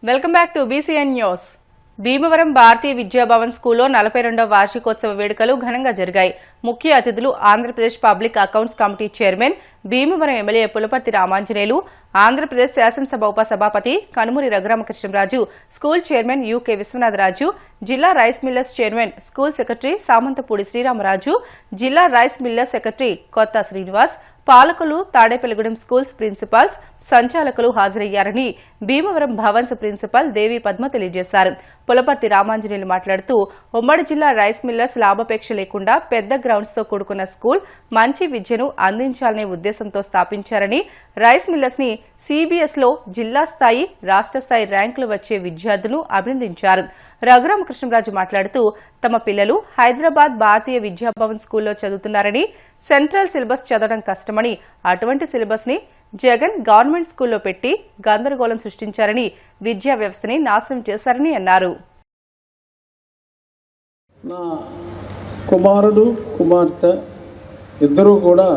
Welcome back to BCN news. Bhimavaram Bharatiya Vidya Bhavan స్కూల్లో 42వ వార్షికోత్సవ వేడుకలు ఘనంగా జరిగాయి. ముఖ్య అతిథులు Andhra Pradesh public accounts committee chairman, Bhimavaram MLA Pulaparthi Ramanjaneyulu, Andhra Pradesh శాసనసభ ఉపసభాపతి Kanumuri Raghurama Krishna Raju, school chairman UK Viswanatharaju, జిల్లా rice millers chairman, school secretary Samanthapudi Sriramaraju, జిల్లా రైస్ మిల్లర్స్ సెక్రటరీ కొత్త శ్రీనివాస్, పాలకులు, తాడేపల్లిగూడెం స్కూల్స్ ప్రిన్సిపాల్స్, సంచాలకులు హాజరయ్యారని భీమవరం భవన్స్ ప్రిన్సిపల్ దేవి పద్మ తెలియజేశారు. పులపర్తి రామాంజనేయులు మాట్లాడుతూ ఉమ్మడి జిల్లా రైస్ మిల్లర్స్ లాభాపేక్ష లేకుండా పెద్ద గ్రౌండ్స్ తో కూడుకున్న స్కూల్ మంచి విద్యను అందించాలనే ఉద్దేశంతో స్థాపించారని, రైస్ మిల్లర్స్ ని CBS లో జిల్లా స్థాయి, రాష్ట్ర స్థాయి ర్యాంకులు వచ్చే విద్యార్థులను అభినందించారు. రఘురామకృష్ణరాజు మాట్లాడుతూ తమ పిల్లలు హైదరాబాద్ భారతీయ విద్యాభవన్ స్కూల్లో చదువుతున్నారని, సెంట్రల్ సిలబస్ చదవడం కష్టమని, అటువంటి సిలబస్ ని జగన్ గవర్నమెంట్ స్కూల్లో పెట్టి గందరగోళం సృష్టించారని, విద్యా వ్యవస్థని నాశనం చేశారని అన్నారు. నా కుమారుడు కుమార్తె ఇద్దరూ కూడా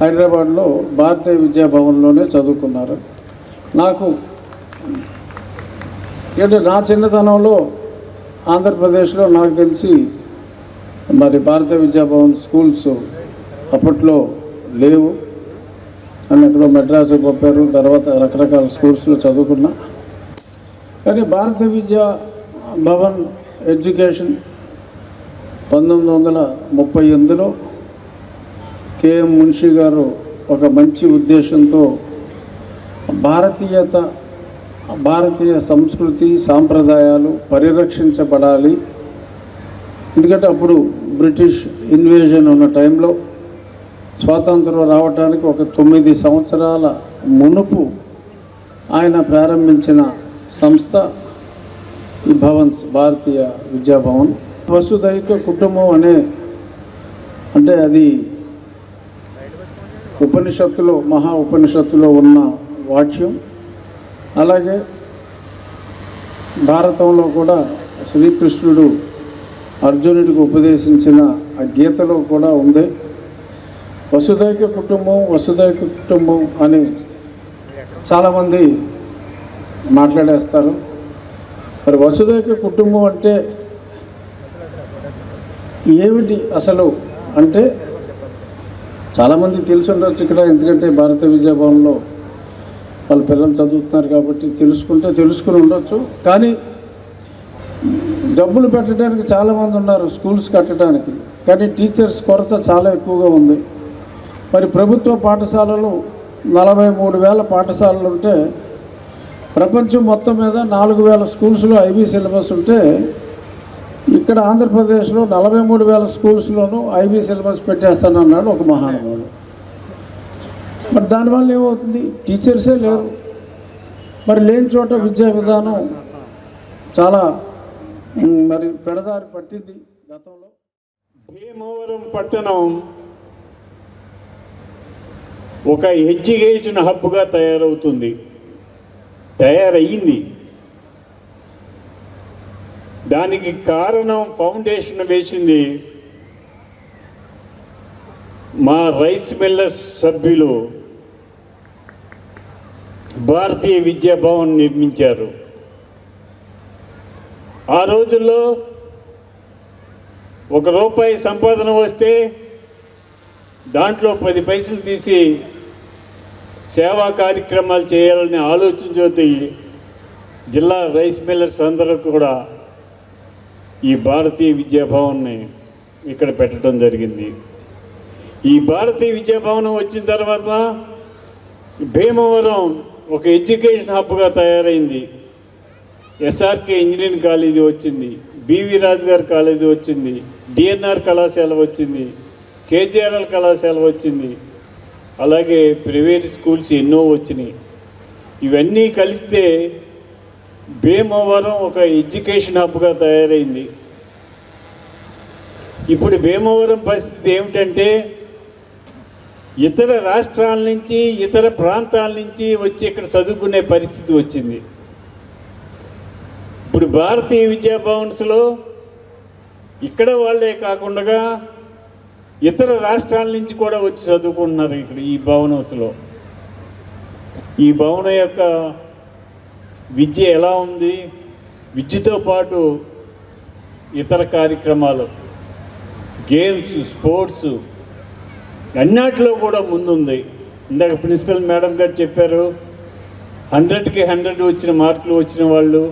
హైదరాబాద్లో భారతీయ విద్యాభవన్లోనే చదువుకున్నారు. నాకు నా చిన్నతనంలో ఆంధ్రప్రదేశ్లో నాకు తెలిసి మరి భారతీయ విద్యాభవన్ స్కూల్స్ అప్పట్లో లేవు. అని ఎక్కడో మెడ్రాస్కి పంపారు. తర్వాత రకరకాల స్కూల్స్లో చదువుకున్నా. కానీ భారతీయ విద్యా భవన్ ఎడ్యుకేషన్ 1938లో KM మున్షి గారు ఒక మంచి ఉద్దేశంతో భారతీయ సంస్కృతి సాంప్రదాయాలు పరిరక్షించబడాలి. ఎందుకంటే అప్పుడు బ్రిటిష్ ఇన్వేజన్ ఉన్న టైంలో స్వాతంత్రం రావడానికి ఒక 9 సంవత్సరాల మునుపు ఆయన ప్రారంభించిన సంస్థ ఈ భవన్స్, భారతీయ విద్యాభవన్. వసుధైక కుటుంబం అంటే అది ఉపనిషత్తులో, మహా ఉపనిషత్తులో ఉన్న వాక్యం. అలాగే భారతంలో కూడా శ్రీకృష్ణుడు అర్జునుడికి ఉపదేశించిన ఆ గీతలో కూడా ఉంది. వసుధైక కుటుంబం అని చాలామంది మాట్లాడేస్తారు. మరి వసుధైక కుటుంబం అంటే ఏమిటి అసలు అంటే చాలామంది తెలిసి ఉండొచ్చు ఇక్కడ. ఎందుకంటే భారతీయ విద్యాభవన్లో వాళ్ళ పిల్లలు చదువుతున్నారు కాబట్టి తెలుసుకుని ఉండొచ్చు. కానీ డబ్బులు పెట్టడానికి చాలామంది ఉన్నారు స్కూల్స్ కట్టడానికి. కానీ టీచర్స్ కొరత చాలా ఎక్కువగా ఉంది. మరి ప్రభుత్వ పాఠశాలలు 43,000 పాఠశాలలు ఉంటే, ప్రపంచం మొత్తం మీద 4,000 స్కూల్స్లో IB సిలబస్ ఉంటే, ఇక్కడ ఆంధ్రప్రదేశ్లో 43,000 స్కూల్స్లోనూ IB సిలబస్ పెట్టేస్తానన్నాడు ఒక మహానుభావుడు. మరి దానివల్ల ఏమవుతుంది? టీచర్సే లేరు. మరి లేని చోట విద్యా విధానం చాలా మరి పెడదారి పట్టింది గతంలో. భీమవరం పట్టణం ఒక ఎడ్యుకేషన్ హబ్గా తయారయ్యింది. దానికి కారణం ఫౌండేషన్ వేసింది మా రైస్ మిల్లర్స్ సభ్యులు. భారతీయ విద్యాభవన్ నిర్మించారు. ఆ రోజుల్లో ₹1 సంపాదన వస్తే దాంట్లో 10 పైసలు తీసి సేవా కార్యక్రమాలు చేయాలనే ఆలోచనతో జిల్లా రైస్ మిల్లర్స్ అందరూ కూడా ఈ భారతీయ విద్యాభవన్ని ఇక్కడ పెట్టడం జరిగింది. ఈ భారతీయ విద్యాభవనం వచ్చిన తర్వాత భీమవరం ఒక ఎడ్యుకేషన్ హబ్గా తయారైంది. SRK ఇంజనీరింగ్ కాలేజీ వచ్చింది, BV రాజు గారి కాలేజీ వచ్చింది, DNR కళాశాల వచ్చింది, KJRL కళాశాల వచ్చింది. అలాగే ప్రైవేట్ స్కూల్స్ ఎన్నో వచ్చినాయి. ఇవన్నీ కలిస్తే భీమవరం ఒక ఎడ్యుకేషన్ హబ్గా తయారైంది. ఇప్పుడు భీమవరం పరిస్థితి ఏమిటంటే, ఇతర రాష్ట్రాల నుంచి, ఇతర ప్రాంతాల నుంచి వచ్చి ఇక్కడ చదువుకునే పరిస్థితి వచ్చింది. ఇప్పుడు భారతీయ విద్యాభవన్స్లో ఇక్కడ వాళ్ళే కాకుండా ఇతర రాష్ట్రాల నుంచి కూడా వచ్చి చదువుకుంటున్నారు ఇక్కడ ఈ భవన్స్లో. ఈ భవనం యొక్క విద్య ఎలా ఉంది, విద్యతో పాటు ఇతర కార్యక్రమాలు, గేమ్స్, స్పోర్ట్స్ అన్నిటిలో కూడా ముందుంది. ఇందాక ప్రిన్సిపల్ మేడం గారు చెప్పారు, 100కి 100 వచ్చిన మార్కులు వచ్చిన వాళ్ళు,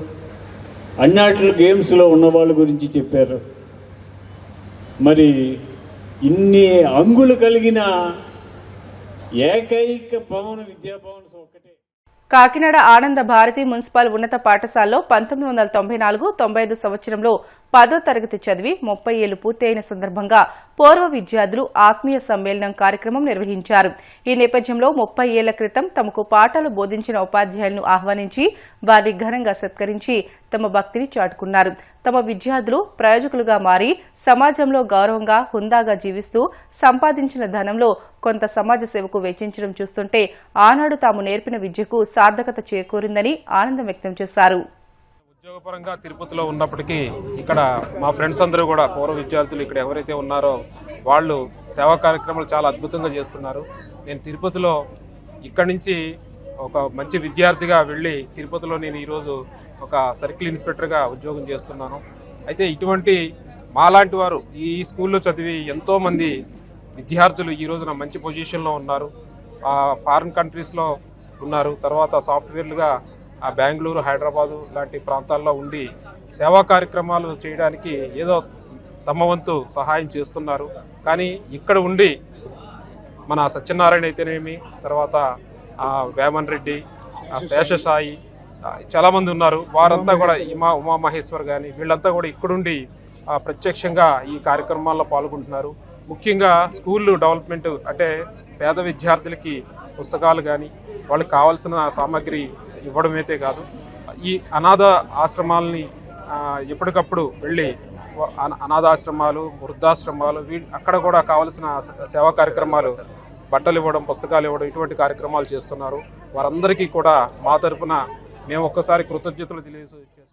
అన్నిటిలో గేమ్స్లో ఉన్న వాళ్ళ గురించి చెప్పారు. మరి ఇన్ని అంగులు కలిగిన ఏకైక భవన విద్యాభవన్ ఒకటే. కాకినాడ ఆనంద భారతి మున్సిపల్ ఉన్నత పాఠశాలలో 1994-95 సంవత్సరంలో 10వ తరగతి చదివి 30 ఏళ్లు పూర్తి అయిన సందర్భంగా పూర్వ విద్యార్థులు ఆత్మీయ సమ్మేళనం కార్యక్రమం నిర్వహించారు. ఈ నేపథ్యంలో 30 ఏళ్ల క్రితం తమకు పాఠాలు బోధించిన ఉపాధ్యాయులను ఆహ్వానించి వారిని ఘనంగా సత్కరించి తమ భక్తిని చాటుకున్నారు. తమ విద్యార్థులు ప్రయోజకులుగా మారి సమాజంలో గౌరవంగా, హుందాగా జీవిస్తూ సంపాదించిన ధనంలో కొంత సమాజ సేవకు వెచ్చించడం చూస్తుంటే ఆనాడు తాము నేర్పిన విద్యకు సార్థకత చేకూరిందని ఆనందం వ్యక్తం చేశారు. ఉద్యోగపరంగా తిరుపతిలో ఉన్నప్పటికీ ఇక్కడ మా ఫ్రెండ్స్ అందరూ కూడా పూర్వ విద్యార్థులు ఇక్కడ ఎవరైతే ఉన్నారో వాళ్ళు సేవా కార్యక్రమాలు చాలా అద్భుతంగా చేస్తున్నారు. నేను తిరుపతిలో ఇక్కడి నుంచి ఒక మంచి విద్యార్థిగా వెళ్ళి తిరుపతిలో నేను ఈరోజు ఒక సర్కిల్ ఇన్స్పెక్టర్గా ఉద్యోగం చేస్తున్నాను. అయితే ఇటువంటి మాలాంటి వారు ఈ స్కూల్లో చదివి ఎంతోమంది విద్యార్థులు ఈ రోజున మంచి పొజిషన్లో ఉన్నారు. ఫారిన్ కంట్రీస్లో ఉన్నారు. తర్వాత సాఫ్ట్వేర్లుగా బెంగళూరు, హైదరాబాదు లాంటి ప్రాంతాల్లో ఉండి సేవా కార్యక్రమాలు చేయడానికి ఏదో తమ వంతు సహాయం చేస్తున్నారు. కానీ ఇక్కడ ఉండి మన సత్యనారాయణ అయితేనేమి, తర్వాత వేమన్ రెడ్డి, శేషసాయి చాలామంది ఉన్నారు. వారంతా కూడా ఉమామహేశ్వర్ కానీ వీళ్ళంతా కూడా ఇక్కడుండి ప్రత్యక్షంగా ఈ కార్యక్రమాల్లో పాల్గొంటున్నారు. ముఖ్యంగా స్కూల్ డెవలప్మెంట్ అంటే పేద విద్యార్థులకి పుస్తకాలు కానీ వాళ్ళకి కావాల్సిన సామాగ్రి ఇవ్వడమైతే కాదు, ఈ అనాథ ఆశ్రమాలని ఎప్పటికప్పుడు వెళ్ళి అనాథాశ్రమాలు, వృద్ధాశ్రమాలు అక్కడ కూడా కావాల్సిన సేవా కార్యక్రమాలు, బట్టలు ఇవ్వడం, పుస్తకాలు ఇవ్వడం ఇటువంటి కార్యక్రమాలు చేస్తున్నారు. వారందరికీ కూడా మా తరపున మేము ఒక్కసారి కృతజ్ఞతలు తెలియజేసుకుంటున్నాం.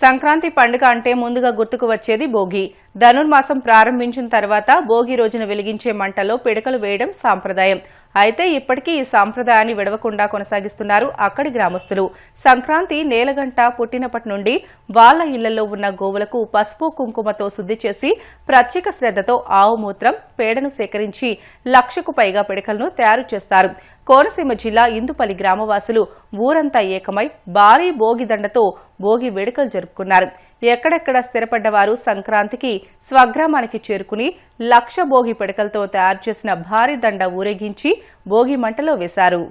సంక్రాంతి పండుగ అంటే ముందుగా గుర్తుకు వచ్చేది భోగి. ధనుర్మాసం ప్రారంభించిన తర్వాత భోగి రోజున వెలిగించే మంటల్లో పిడకలు వేయడం సాంప్రదాయం. అయితే ఇప్పటికీ ఈ సాంప్రదాయాన్ని విడవకుండా కొనసాగిస్తున్నారు అక్కడి గ్రామస్తులు. సంక్రాంతి నేలగంట పుట్టినప్పటి నుండి వాళ్ల ఇళ్లలో ఉన్న గోవులకు పసుపు కుంకుమతో శుద్ధి చేసి ప్రత్యేక శ్రద్దతో ఆవు మూత్రం, పేడను సేకరించి 1,00,000కు పైగా పిడకలను తయారు చేస్తారు. కోనసీమ జిల్లా ఇందుపల్లి గ్రామవాసులు ఊరంతా ఏకమై భారీ భోగి దండతో భోగి వేడుకలు జరుపుకున్నారు. ఎక్కడెక్కడ స్థిరపడ్డ వారు సంక్రాంతికి స్వగ్రామానికి చేరుకుని 1,00,000 భోగి పిడకలతో తయారు చేసిన భారీ దండ ఊరేగించి భోగి మంటలో వేశారు.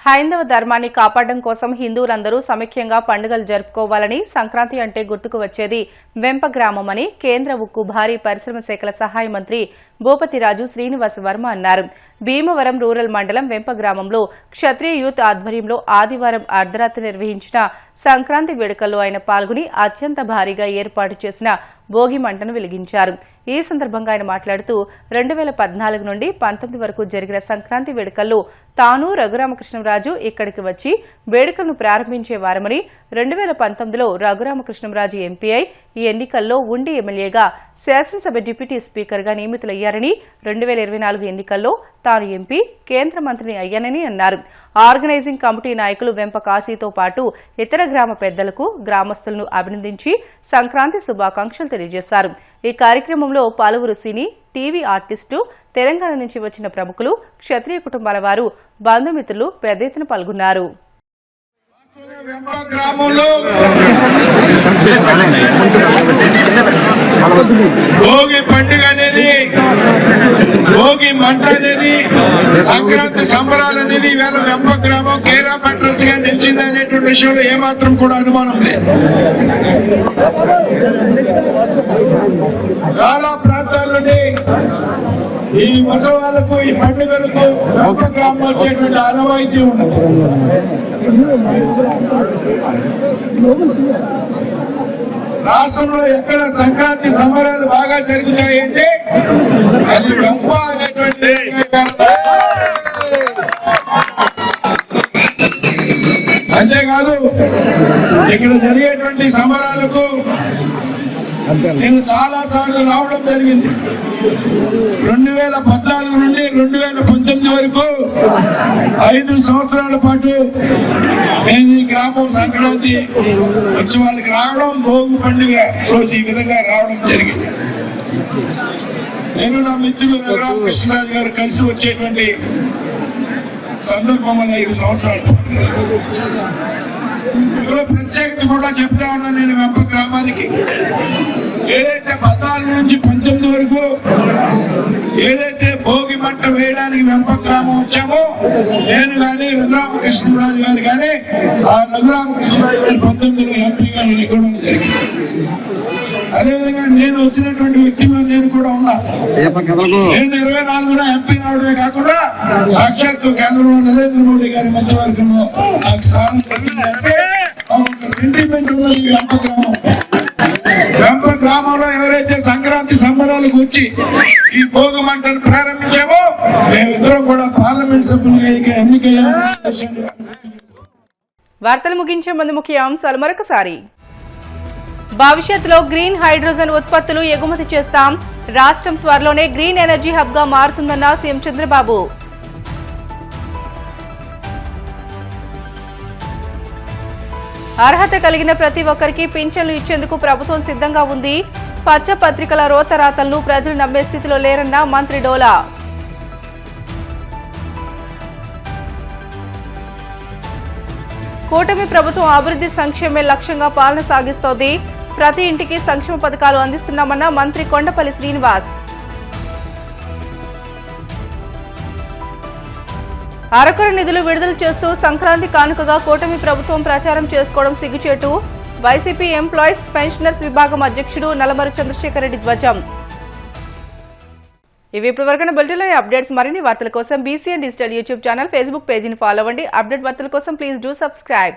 హైందవ ధర్మాన్ని కాపాడడం కోసం హిందువులందరూ సమైక్యంగా పండుగలు జరుపుకోవాలని, సంక్రాంతి అంటే గుర్తుకు వచ్చేది వెంప గ్రామమని కేంద్ర ఉక్కు, భారీ పరిశ్రమ శాఖల సహాయ మంత్రి భూపతిరాజు శ్రీనివాస్ వర్మ అన్నారు. భీమవరం రూరల్ మండలం వెంప గ్రామంలో క్షత్రియ యూత్ ఆధ్వర్యంలో ఆదివారం అర్ధరాత్రి నిర్వహించిన సంక్రాంతి వేడుకల్లో ఆయన పాల్గొని అత్యంత భారీగా ఏర్పాటు చేసిన భోగి మంటను వెలిగించారు. ఈ సందర్భంగా ఆయన మాట్లాడుతూ 2014 నుండి 19 వరకు జరిగిన సంక్రాంతి వేడుకల్లో తాను, రఘురామకృష్ణంరాజు ఇక్కడికి వచ్చి వేడుకలను ప్రారంభించేవారమని, 2019లో రఘురామకృష్ణంరాజు ఎంపీ అయి ఈ ఎన్నికల్లో ఉండి ఎమ్మెల్యేగా, శాసనసభ డిప్యూటీ స్పీకర్గా నియమితులయ్యారని, 2024 ఎన్నికల్లో తాను ఎంపీ, కేంద్ర మంత్రిని అయ్యానని అన్నారు. ఆర్గనైజింగ్ కమిటీ నాయకులు వెంప కాశీతో పాటు ఇతర గ్రామ పెద్దలకు, గ్రామస్తులను అభినందించి సంక్రాంతి శుభాకాంక్షలు తెలియజేశారు. ఈ కార్యక్రమంలో పలువురు సినీ, టీవీ ఆర్టిస్టు, తెలంగాణ నుంచి వచ్చిన ప్రముఖులు, క్షత్రియ కుటుంబాల వారు, బంధుమిత్రులు పెద్ద ఎత్తున పాల్గొన్నారు. భోగి పండుగ అనేది, భోగి మంట అనేది, సంక్రాంతి సంబరాలు అనేది వేళ వెంప గ్రామం కేర్ ఆఫ్ అడ్రస్ గా నిలిచింది అనేటువంటి విషయంలో ఏమాత్రం కూడా అనుమానం లేదు. చాలా ప్రాంతాల నుండి ఈ ఉత్సవాలకు, ఈ పండుగలకు వెంప గ్రామం వచ్చేటువంటి ఆనవాయితీ ఉన్నది. రాష్ట్రంలో ఎక్కడ సంక్రాంతి సంబరాలు బాగా జరుగుతాయంటే అది వెంప అనేటువంటి. అంతేకాదు ఇక్కడ జరిగేటువంటి సంబరాలకు నేను చాలా సార్లు రావడం జరిగింది. 2014 నుండి 2019 వరకు 5 సంవత్సరాల పాటు నేను ఈ గ్రామం సంక్రాంతి ఉత్సవాలకు రావడం, భోగి పండుగ రోజు ఈ విధంగా రావడం జరిగింది. నేను నా మిత్రులు రఘురామకృష్ణరాజు గారు కలిసి వచ్చేటువంటి సందర్భం 5 సంవత్సరాలు. ఇక్కడ ప్రత్యేకత కూడా చెప్తా ఉన్నా. నేను వెంప గ్రామానికి ఏదైతే 14 నుంచి 19 వరకు ఏదైతే భోగి మంట వేయడానికి వెంప గ్రామం వచ్చామో, నేను కానీ రఘురామకృష్ణరాజు గారు కానీ, ఆ రఘురామకృష్ణరాజు గారు 19లో ఎంపీగా నేను ఎక్కడం జరిగింది. అదేవిధంగా నేను వచ్చినటువంటి వ్యక్తిలో నేను కూడా ఉన్నా. నేను 24లో ఎంపీ రావడమే కాకుండా సాక్షాత్తు కేంద్రంలో నరేంద్ర మోడీ గారి మంత్రివర్గంలో నాకు స్థానం దొరికిందంటే ఒక సెంటిమెంట్ ఉన్నది వెంప గ్రామం. వెంప గ్రామంలో ఎవరైతే సంక్రాంతి సంబరాలకు వచ్చి ఈ భోగి మంటను ప్రారంభించామో, మేమిద్దరం కూడా పార్లమెంట్ సభ్యులుగా ఎన్నికయ్యాము. వార్తలు ముగించే ముందు ముఖ్య అంశాలు మరొకసారి. భవిష్యత్తులో గ్రీన్ హైడ్రోజన్ ఉత్పత్తులు ఎగుమతి చేస్తాం. రాష్ట్రం త్వరలోనే గ్రీన్ ఎనర్జీ హబ్ గా మారుతుందన్న సీఎం చంద్రబాబు. అర్హత కలిగిన ప్రతి ఒక్కరికి పింఛన్లు ఇచ్చేందుకు ప్రభుత్వం సిద్ధంగా ఉంది. పచ్చ పత్రికల రోతరాతలను ప్రజలు నమ్మే స్థితిలో లేరన్న మంత్రి డోలా. కూటమి ప్రభుత్వం అభివృద్ధి సంక్షేమే లక్ష్యంగా పాలన సాగిస్తోంది. ప్రతి ఇంటికి సంక్షేమ పథకాలు అందిస్తున్నామన్న మంత్రి కొండపల్లి శ్రీనివాస్. అరకొర నిధులు విడుదల చేస్తూ సంక్రాంతి కానుకగా కూటమి ప్రభుత్వం ప్రచారం చేసుకోవడం సిగ్గుచేటు. వైసీపీ ఎంప్లాయీస్ పెన్షనర్స్ విభాగం అధ్యక్షుడు నలమరు చంద్రశేఖర్ రెడ్డి ధ్వజం. ఇవి ఇప్పటివరకు బులెటిన్లోని అప్డేట్స్. మరిన్ని వార్తల కోసం BCN digital YouTube channel, Facebook పేజీని ఫాలో అవ్వండి. అప్డేట్ వార్తల కోసం ప్లీజ్ డూ సబ్స్క్రైబ్.